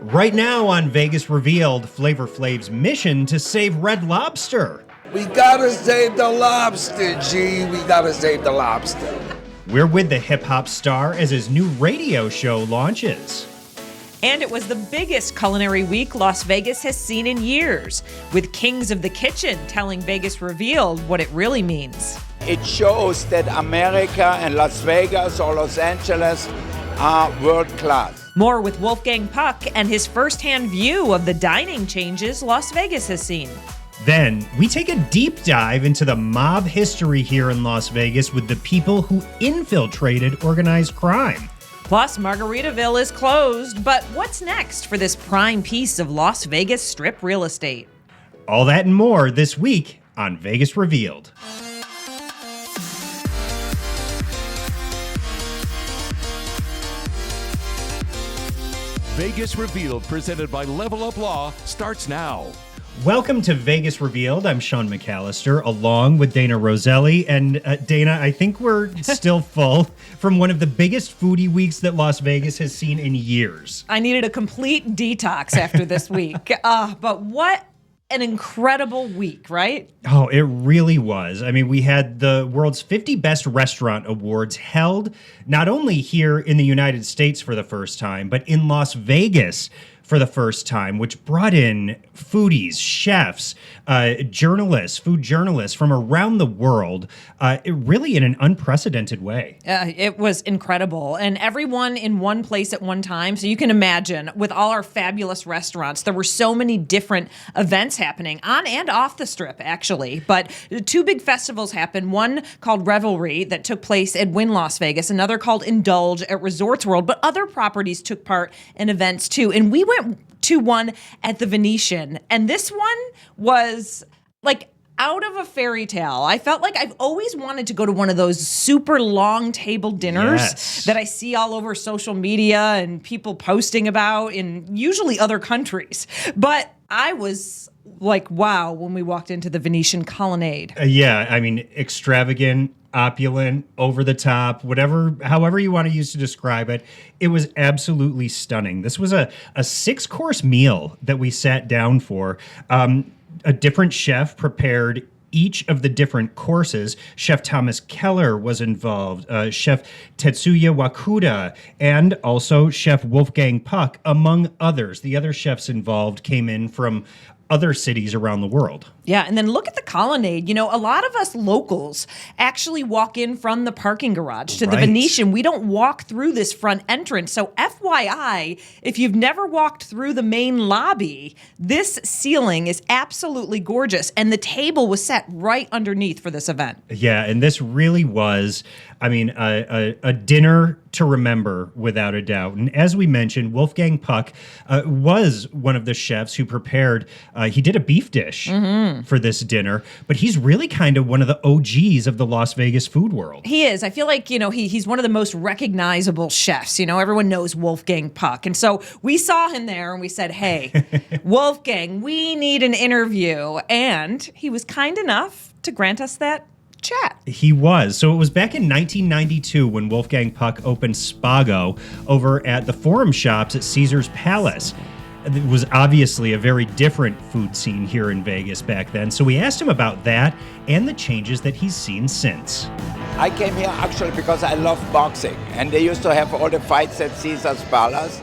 Right now on Vegas Revealed, Flavor Flav's mission to save Red Lobster. We gotta save the lobster, G. We gotta save the lobster. We're with the hip-hop star as his new radio show launches. And it was the biggest culinary week Las Vegas has seen in years, with Kings of the Kitchen telling Vegas Revealed what it really means. It shows that America and Las Vegas or Los Angeles are world class. More with Wolfgang Puck and his firsthand view of the dining changes Las Vegas has seen. Then, we take a deep dive into the mob history here in Las Vegas with the people who infiltrated organized crime. Plus, Margaritaville is closed, but what's next for this prime piece of Las Vegas Strip real estate? All that and more this week on Vegas Revealed. Vegas Revealed, presented by Level Up Law, starts now. Welcome to Vegas Revealed. I'm Sean McAllister, along with Dana Roselli. And Dana, I think we're still full from one of the biggest foodie weeks that Las Vegas has seen in years. I needed a complete detox after this week. But what an incredible week, right? Oh, it really was. I mean, we had the world's 50 Best Restaurant Awards held not only here in the United States for the first time, but in Las Vegas for the first time, which brought in foodies, chefs, journalists, food journalists from around the world, really in an unprecedented way. It was incredible. And everyone in one place at one time. So you can imagine, with all our fabulous restaurants, there were so many different events happening on and off the Strip, actually. But two big festivals happened. One called Revelry that took place at Wynn, Las Vegas. Another called Indulge at Resorts World. But other properties took part in events, too. And we went to one at the Venetian. And this one was like out of a fairy tale. I felt like I've always wanted to go to one of those super long table dinners that I see all over social media and people posting about in usually other countries. But I was like, wow, when we walked into the Venetian colonnade. Yeah, I mean, extravagant, opulent, over the top, however you want to use to describe it. It was absolutely stunning. This was a 6-course meal that we sat down for. A different chef prepared each of the different courses. Chef Thomas Keller was involved, Chef Tetsuya Wakuda, and also Chef Wolfgang Puck, among others. The other chefs involved came in from other cities around the world. Yeah, and then look at the colonnade. You know, a lot of us locals actually walk in from the parking garage to the Venetian. We don't walk through this front entrance. So FYI, if you've never walked through the main lobby, this ceiling is absolutely gorgeous. And the table was set right underneath for this event. Yeah, and this really was, I mean, a dinner to remember without a doubt. And as we mentioned, Wolfgang Puck was one of the chefs who prepared, he did a beef dish for this dinner, but he's really kind of one of the OGs of the Las Vegas food world. He is. I feel like, you know, he's one of the most recognizable chefs. You know, everyone knows Wolfgang Puck. And so we saw him there and we said, hey, Wolfgang, we need an interview. And he was kind enough to grant us that chat. He was. So it was back in 1992 when Wolfgang Puck opened Spago over at the Forum Shops at Caesar's Palace. It was obviously a very different food scene here in Vegas back then. So we asked him about that and the changes that he's seen since. I came here actually because I love boxing, and they used to have all the fights at Caesar's Palace.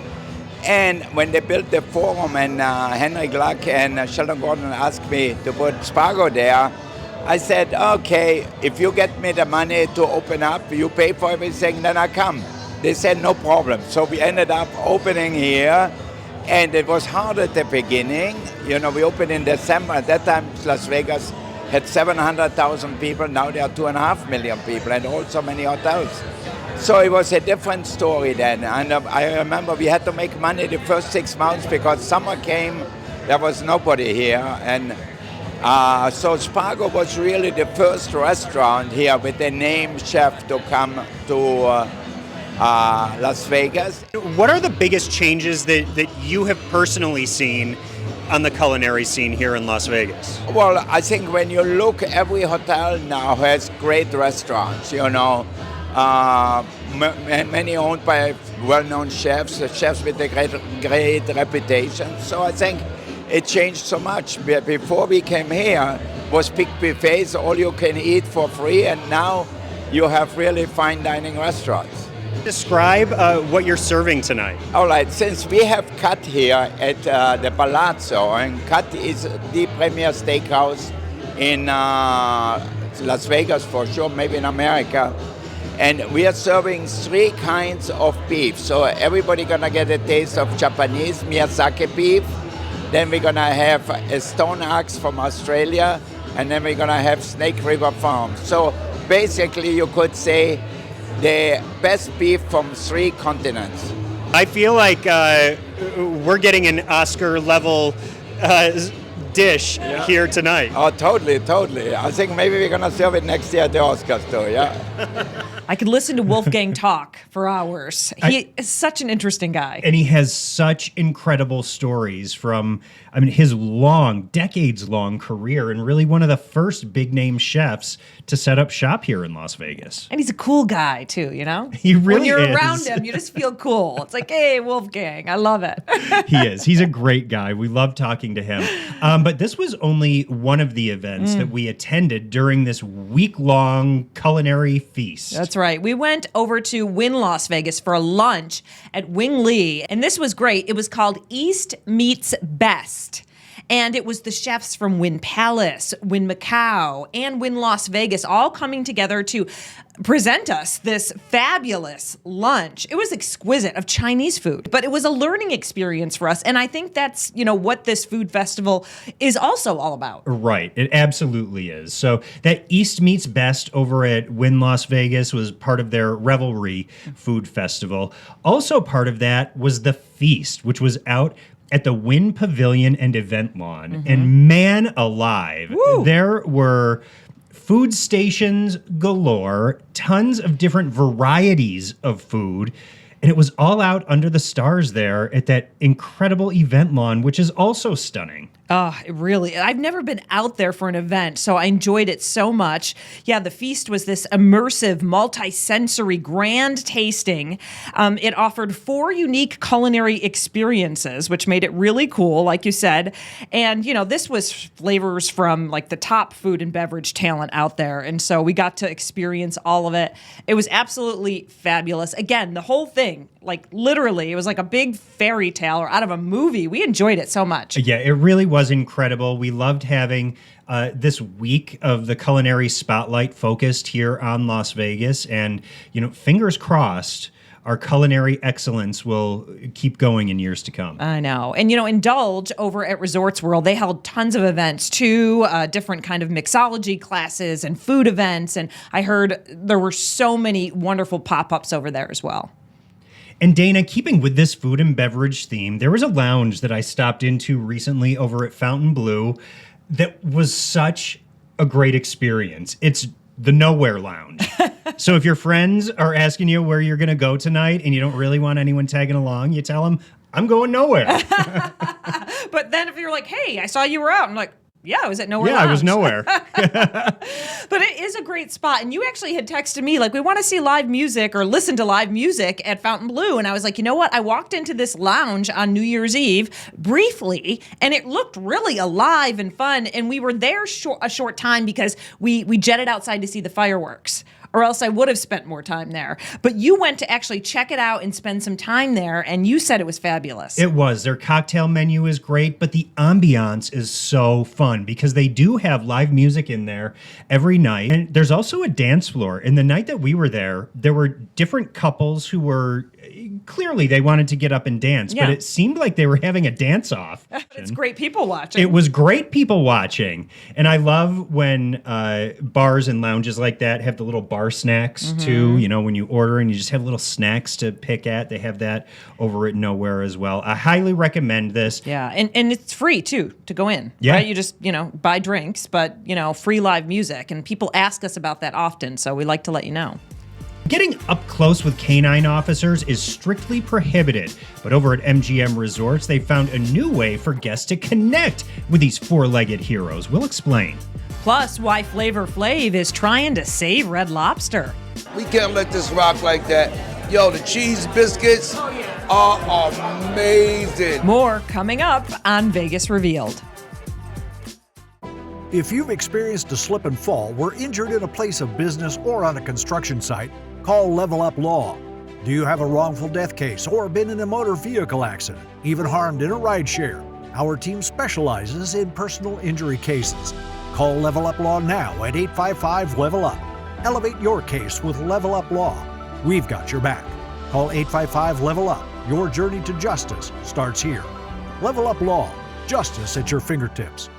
And when they built the Forum, and Henry Gluck and Sheldon Gordon asked me to put Spago there, I said, okay, if you get me the money to open up, you pay for everything, then I come. They said, no problem. So we ended up opening here, and it was hard at the beginning. You know, we opened in December. At that time, Las Vegas had 700,000 people. Now there are 2.5 million people, and also many hotels. So it was a different story then. And I remember we had to make money the first 6 months because summer came, there was nobody here. And so Spago was really the first restaurant here with a named chef to come to Las Vegas. What are the biggest changes that you have personally seen on the culinary scene here in Las Vegas? Well, I think when you look, every hotel now has great restaurants, you know, many owned by well-known chefs, chefs with a great reputation. So I think it changed so much. Before we came here, was big buffets, all you can eat for free, and now you have really fine dining restaurants. Describe what you're serving tonight. All right, since we have Cut here at the Bellagio, and Cut is the premier steakhouse in Las Vegas for sure, maybe in America, and we are serving 3 kinds of beef. So everybody gonna get a taste of Japanese Miyazaki beef, then we're gonna have a stone axe from Australia, and then we're gonna have Snake River Farm. So basically you could say the best beef from 3 continents. I feel like we're getting an Oscar level dish here tonight. Oh, totally. I think maybe we're gonna serve it next year at the Oscars too, yeah. I could listen to Wolfgang talk for hours. He is such an interesting guy. And he has such incredible stories from, I mean, his decades-long career, and really one of the first big-name chefs to set up shop here in Las Vegas. And he's a cool guy, too, you know? He really When you're is. around him, you just feel cool. It's like, hey, Wolfgang, I love it. He is. He's a great guy. We love talking to him. But this was only one of the events that we attended during this week-long culinary feast. That's right. We went over to Wynn, Las Vegas for a lunch at Wing Lee, and this was great. It was called East Meets Best. And it was the chefs from Wynn Palace, Wynn Macau, and Wynn Las Vegas all coming together to present us this fabulous lunch. It was exquisite of Chinese food, but it was a learning experience for us. And I think that's, what this food festival is also all about. Right. It absolutely is. So that East Meets Best over at Wynn Las Vegas was part of their Revelry Food Festival. Also part of that was the feast, which was out at the Wynn Pavilion and Event Lawn. And man alive, there were food stations galore, tons of different varieties of food. And it was all out under the stars there at that incredible event lawn, which is also stunning. Oh, I've never been out there for an event, so I enjoyed it so much. Yeah, the feast was this immersive, multi-sensory, grand tasting. It offered 4 unique culinary experiences, which made it really cool, like you said. And, this was flavors from like the top food and beverage talent out there. And so we got to experience all of it. It was absolutely fabulous. Again, the whole thing, like literally, it was like a big fairy tale or out of a movie. We enjoyed it so much. Yeah, it really was incredible. We loved having this week of the culinary spotlight focused here on Las Vegas. And, fingers crossed, our culinary excellence will keep going in years to come. I know. And, Indulge over at Resorts World, they held tons of events too, different kind of mixology classes and food events. And I heard there were so many wonderful pop-ups over there as well. And Dana, keeping with this food and beverage theme, there was a lounge that I stopped into recently over at Fontainebleau that was such a great experience. It's the Nowhere Lounge. So if your friends are asking you where you're going to go tonight and you don't really want anyone tagging along, you tell them, I'm going nowhere. But then if you're like, hey, I saw you were out, I'm like, yeah, I was at Nowhere Lounge. I was nowhere. But it is a great spot. And you actually had texted me, like, we want to see live music or listen to live music at Fontainebleau. And I was like, you know what? I walked into this lounge on New Year's Eve briefly, and it looked really alive and fun. And we were there a short time because we jetted outside to see the fireworks. Or else I would have spent more time there. But you went to actually check it out and spend some time there, and you said it was fabulous. It was. Their cocktail menu is great, but the ambiance is so fun because they do have live music in there every night. And there's also a dance floor. And the night that we were there were different couples who were clearly they wanted to get up and dance, but it seemed like they were having a dance-off. It's great people watching. It was great people watching. And I love when bars and lounges like that have the little bar snacks too. When you order and you just have little snacks to pick at. They have that over at Nowhere as well. I highly recommend this. Yeah, and it's free too to go in. Yeah. Right? You just, buy drinks, but, free live music. And people ask us about that often, so we like to let you know. Getting up close with canine officers is strictly prohibited, but over at MGM Resorts, they found a new way for guests to connect with these four-legged heroes. We'll explain. Plus, why Flavor Flav is trying to save Red Lobster. We can't let this rock like that. Yo, the cheese biscuits are amazing. More coming up on Vegas Revealed. If you've experienced a slip and fall, were injured in a place of business or on a construction site, call Level Up Law. Do you have a wrongful death case or been in a motor vehicle accident, even harmed in a rideshare? Our team specializes in personal injury cases. Call Level Up Law now at 855-LEVEL-UP. Elevate your case with Level Up Law. We've got your back. Call 855-LEVEL-UP. Your journey to justice starts here. Level Up Law. Justice at your fingertips.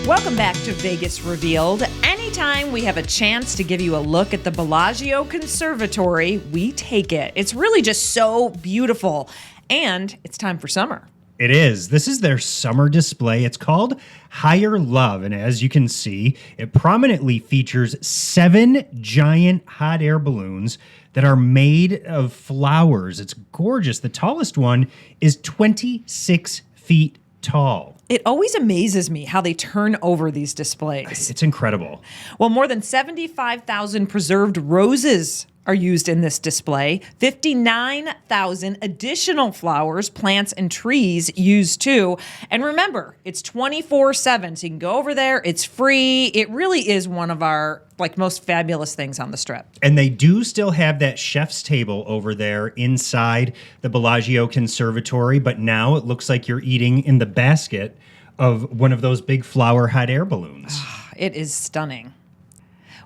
Welcome back to Vegas Revealed. Anytime we have a chance to give you a look at the Bellagio Conservatory, we take it. It's really just so beautiful. And it's time for summer. It is. This is their summer display. It's called Higher Love. And as you can see, it prominently features 7 giant hot air balloons that are made of flowers. It's gorgeous. The tallest one is 26 feet tall. It always amazes me how they turn over these displays. It's incredible. Well, more than 75,000 preserved roses are used in this display. 59,000 additional flowers, plants, and trees used too. And remember, it's 24/7, so you can go over there. It's free. It really is one of our most fabulous things on the Strip. And they do still have that chef's table over there inside the Bellagio Conservatory, but now it looks like you're eating in the basket of one of those big flower hot air balloons. It is stunning.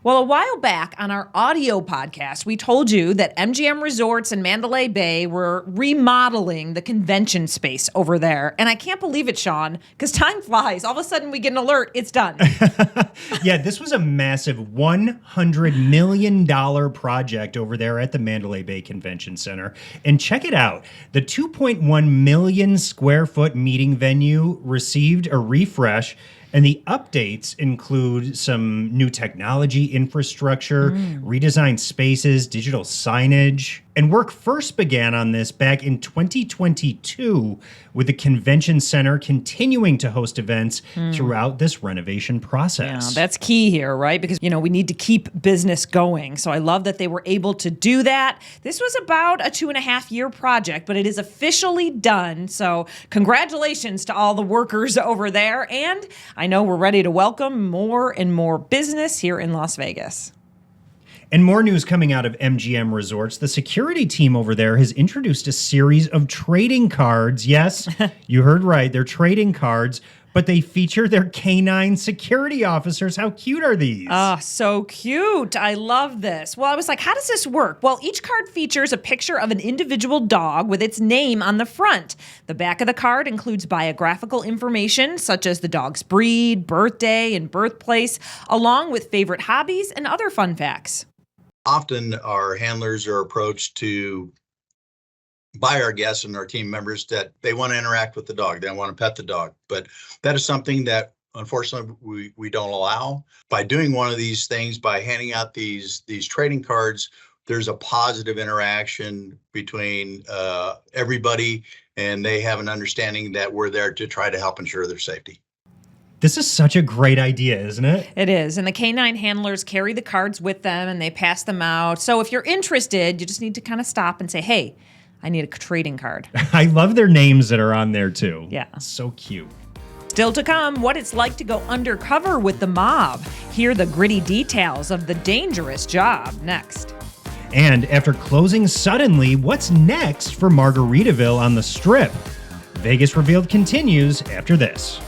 Well, a while back on our audio podcast, we told you that MGM Resorts in Mandalay Bay were remodeling the convention space over there. And I can't believe it, Sean, because time flies. All of a sudden we get an alert. It's done. Yeah, this was a massive $100 million project over there at the Mandalay Bay Convention Center. And check it out. The 2.1 million square foot meeting venue received a refresh. And the updates include some new technology infrastructure, redesigned spaces, digital signage. And work first began on this back in 2022, with the convention center continuing to host events throughout this renovation process. Yeah, that's key here, right? Because, we need to keep business going. So I love that they were able to do that. This was about a 2.5-year project, but it is officially done. So congratulations to all the workers over there. And I know we're ready to welcome more and more business here in Las Vegas. And more news coming out of MGM Resorts. The security team over there has introduced a series of trading cards. Yes, you heard right. They're trading cards, but they feature their canine security officers. How cute are these? Oh, so cute. I love this. Well, I was like, how does this work? Well, each card features a picture of an individual dog with its name on the front. The back of the card includes biographical information such as the dog's breed, birthday, and birthplace, along with favorite hobbies and other fun facts. Often our handlers are approached by our guests and our team members that they want to interact with the dog. They want to pet the dog. But that is something that, unfortunately, we don't allow. By doing one of these things, by handing out these trading cards, there's a positive interaction between everybody, and they have an understanding that we're there to try to help ensure their safety. This is such a great idea, isn't it? It is. And the canine handlers carry the cards with them and they pass them out. So if you're interested, you just need to kind of stop and say, hey, I need a trading card. I love their names that are on there, too. Yeah. So cute. Still to come, what it's like to go undercover with the mob. Hear the gritty details of the dangerous job next. And after closing suddenly, what's next for Margaritaville on the Strip? Vegas Revealed continues after this.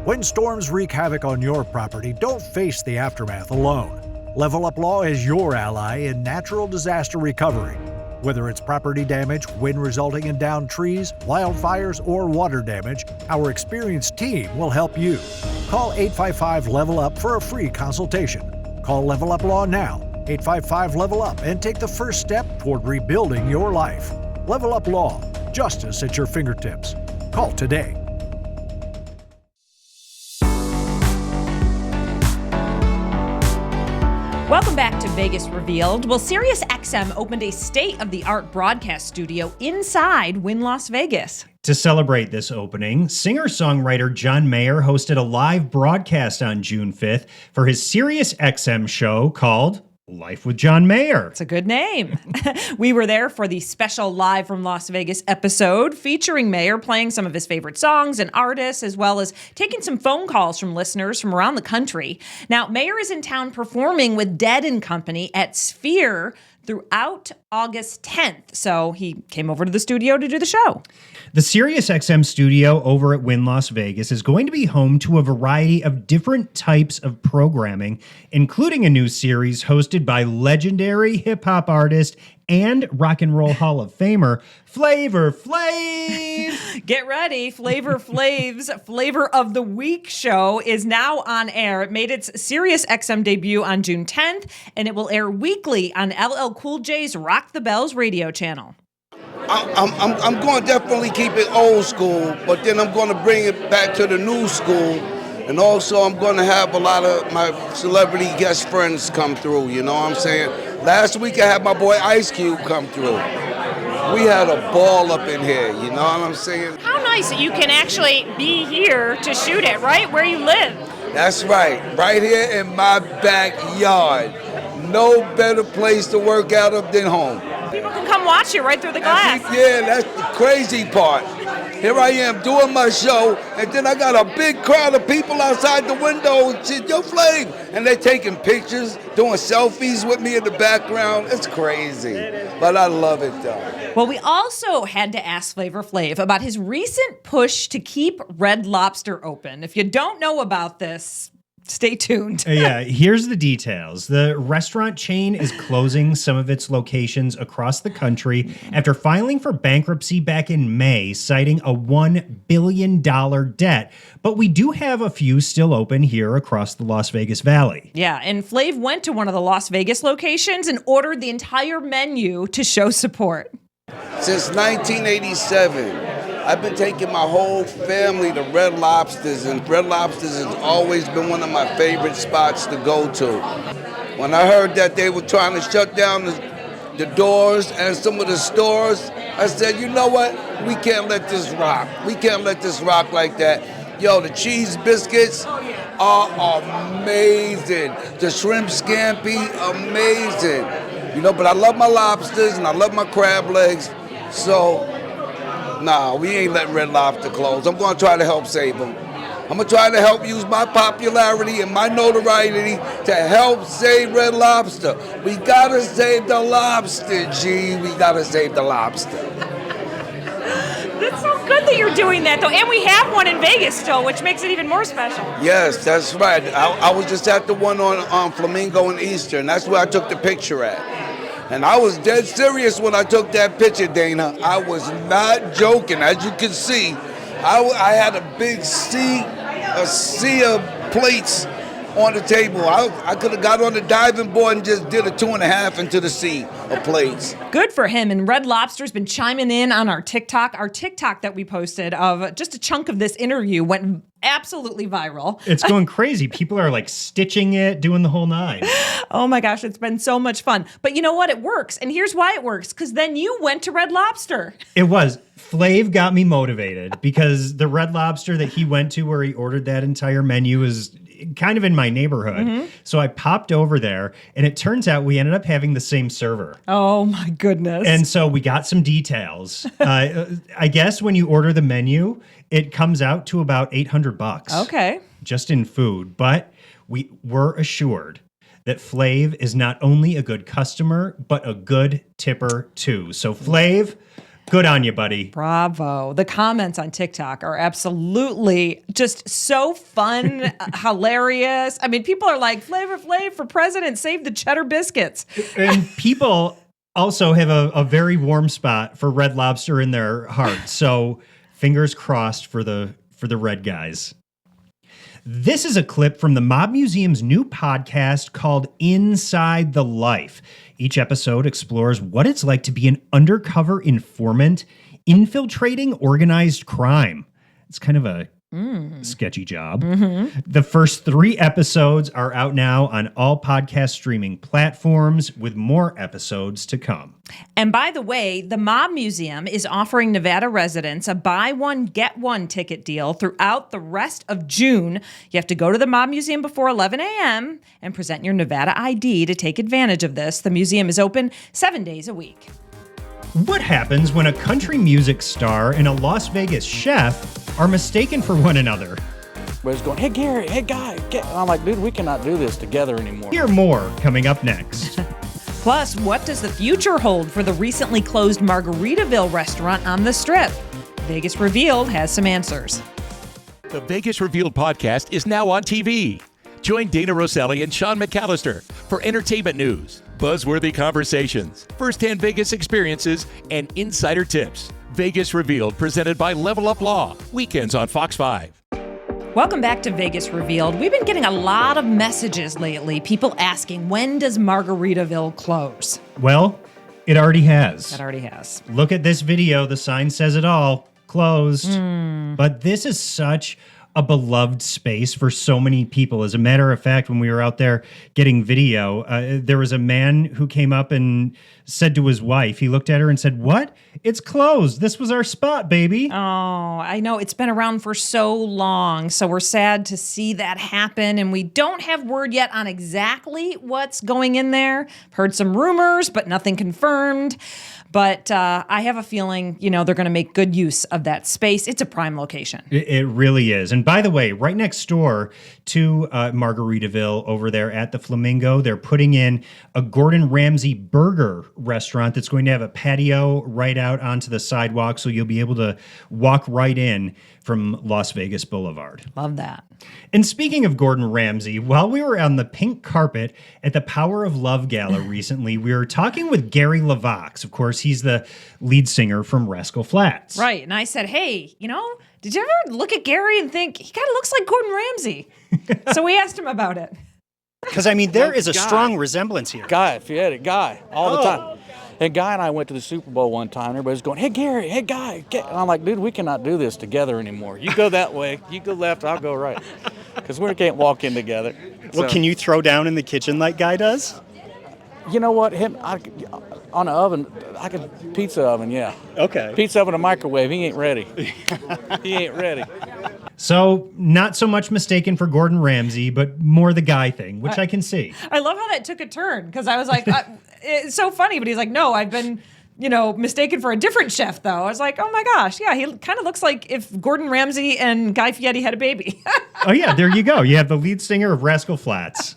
When storms wreak havoc on your property, don't face the aftermath alone. Level Up Law is your ally in natural disaster recovery. Whether it's property damage, wind resulting in downed trees, wildfires, or water damage, our experienced team will help you. Call 855-LEVEL-UP for a free consultation. Call Level Up Law now, 855-LEVEL-UP, and take the first step toward rebuilding your life. Level Up Law, justice at your fingertips. Call today. Welcome back to Vegas Revealed. Well, SiriusXM opened a state-of-the-art broadcast studio inside Wynn Las Vegas. To celebrate this opening, singer-songwriter John Mayer hosted a live broadcast on June 5th for his SiriusXM show called Life with John Mayer. It's a good name. We were there for the special Live from Las Vegas episode featuring Mayer playing some of his favorite songs and artists, as well as taking some phone calls from listeners from around the country. Now, Mayer is in town performing with Dead & Company at Sphere throughout August 10th. So he came over to the studio to do the show. The SiriusXM studio over at Wynn Las Vegas is going to be home to a variety of different types of programming, including a new series hosted by legendary hip-hop artist and Rock and Roll Hall of Famer Flavor Flav. Get ready. Flavor Flav's Flavor of the Week show is now on air. It made its SiriusXM debut on June 10th, and it will air weekly on LL Cool J's Rock the Bells radio channel. I'm going to definitely keep it old school, but then I'm going to bring it back to the new school. And also I'm going to have a lot of my celebrity guest friends come through, you know what I'm saying? Last week I had my boy Ice Cube come through. We had a ball up in here, you know what I'm saying? How nice that you can actually be here to shoot it, right where you live. That's right here in my backyard. No better place to work out of than home. People can come watch you right through the glass. Yeah, that's the crazy part. Here I am doing my show, and then I got a big crowd of people outside the window and shit, yo, Flame! And they're taking pictures, doing selfies with me in the background. It's crazy, but I love it though. Well, we also had to ask Flavor Flav about his recent push to keep Red Lobster open. If you don't know about this, stay tuned. Yeah, here's the details. The restaurant chain is closing some of its locations across the country after filing for bankruptcy back in May, citing a $1 billion debt. But we do have a few still open here across the Las Vegas Valley. Yeah, and Flav went to one of the Las Vegas locations and ordered the entire menu to show support. Since 1987. I've been taking my whole family to Red Lobsters, and Red Lobsters has always been one of my favorite spots to go to. When I heard that they were trying to shut down the doors and some of the stores, I said, you know what? We can't let this rock. We can't let this rock like that. Yo, the cheese biscuits are amazing. The shrimp scampi, amazing. You know, but I love my lobsters and I love my crab legs, so nah, we ain't letting Red Lobster close. I'm going to try to help save them. I'm going to try to help use my popularity and my notoriety to help save Red Lobster. We got to save the lobster, G. We got to save the lobster. That's so good that you're doing that, though. And we have one in Vegas still, which makes it even more special. Yes, that's right. I was just at the one on Flamingo and Eastern. That's where I took the picture at. And I was dead serious when I took that picture, Dana. I was not joking. As you can see, I had a big sea of plates on the table. I could have got on the diving board and just did a 2.5 into the sea of plates. Good for him. And Red Lobster's been chiming in on our TikTok. Our TikTok that we posted of just a chunk of this interview went absolutely viral. It's going crazy. People are like stitching it, doing the whole nine. Oh my gosh, it's been so much fun. But you know what? It works. And here's why it works. Because then you went to Red Lobster. It was. Flav got me motivated because the Red Lobster that he went to where he ordered that entire menu is kind of in my neighborhood. Mm-hmm. So I popped over there, and it turns out we ended up having the same server. Oh my goodness. And so we got some details. I guess when you order the menu, it comes out to about $800. Okay. Just in food. But we were assured that Flav is not only a good customer, but a good tipper too. So Flav, good on you, buddy. Bravo. The comments on TikTok are absolutely just so fun, hilarious. I mean, people are like, Flavor Flav for president, save the cheddar biscuits. And people also have a very warm spot for Red Lobster in their hearts. So fingers crossed for the red guys. This is a clip from the Mob Museum's new podcast called Inside the Life. Each episode explores what it's like to be an undercover informant infiltrating organized crime. It's kind of a Sketchy job. The first 3 episodes are out now on all podcast streaming platforms, with more episodes to come. And by the way, the Mob Museum is offering Nevada residents a buy one, get one ticket deal throughout the rest of June. You have to go to the Mob Museum before 11 a.m. and present your Nevada ID to take advantage of this. The museum is open 7 days a week. What happens when a country music star and a Las Vegas chef are mistaken for one another? But it's going, hey, Gary, hey, Guy. And I'm like, dude, we cannot do this together anymore. Hear more coming up next. Plus, what does the future hold for the recently closed Margaritaville restaurant on the Strip? Vegas Revealed has some answers. The Vegas Revealed podcast is now on TV. Join Dana Rosselli and Sean McAllister for entertainment news, buzzworthy conversations, first-hand Vegas experiences, and insider tips. Vegas Revealed, presented by Level Up Law. Weekends on Fox 5. Welcome back to Vegas Revealed. We've been getting a lot of messages lately, people asking, when does Margaritaville close? Well, it already has. It already has. Look at this video. The sign says it all. Closed. But this is such a beloved space for so many people. As a matter of fact, when we were out there getting video, there was a man who came up and said to his wife, he looked at her and said, "What? It's closed. This was our spot, baby." Oh, I know. It's been around for so long. So we're sad to see that happen. And we don't have word yet on exactly what's going in there. Heard some rumors, but nothing confirmed. But I have a feeling, they're going to make good use of that space. It's a prime location. It really is. And by the way, right next door to Margaritaville over there at the Flamingo, they're putting in a Gordon Ramsay burger restaurant that's going to have a patio right out onto the sidewalk. So you'll be able to walk right in from Las Vegas Boulevard. Love that. And speaking of Gordon Ramsay, while we were on the pink carpet at the Power of Love Gala recently, we were talking with Gary LaVox. Of course, he's the lead singer from Rascal Flatts. Right. And I said, hey, did you ever look at Gary and think he kind of looks like Gordon Ramsay? So we asked him about it. Because, there is a strong resemblance here. Guy, if you had it, Guy, all the time. And Guy and I went to the Super Bowl one time. Everybody's going, hey, Gary, hey, Guy. And I'm like, dude, we cannot do this together anymore. You go that way. You go left, I'll go right. Because we can't walk in together. Well, can you throw down in the kitchen like Guy does? You know what? On the oven, pizza oven, yeah. Okay. Pizza oven and microwave, he ain't ready. He ain't ready. So not so much mistaken for Gordon Ramsay, but more the Guy thing, which I can see. I love how that took a turn, because I was like, it's so funny, but he's like, no, I've been, mistaken for a different chef, though. I was like, oh my gosh, yeah, he kind of looks like if Gordon Ramsay and Guy Fieri had a baby. Oh yeah, there you go. You have the lead singer of Rascal Flatts.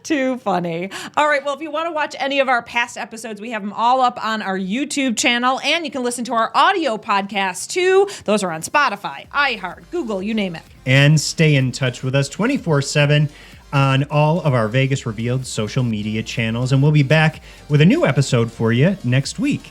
Too funny. All right, well, if you want to watch any of our past episodes, we have them all up on our YouTube channel, and you can listen to our audio podcasts too. Those are on Spotify, iHeart, Google, you name it. And stay in touch with us 24/7 on all of our Vegas Revealed social media channels. And we'll be back with a new episode for you next week.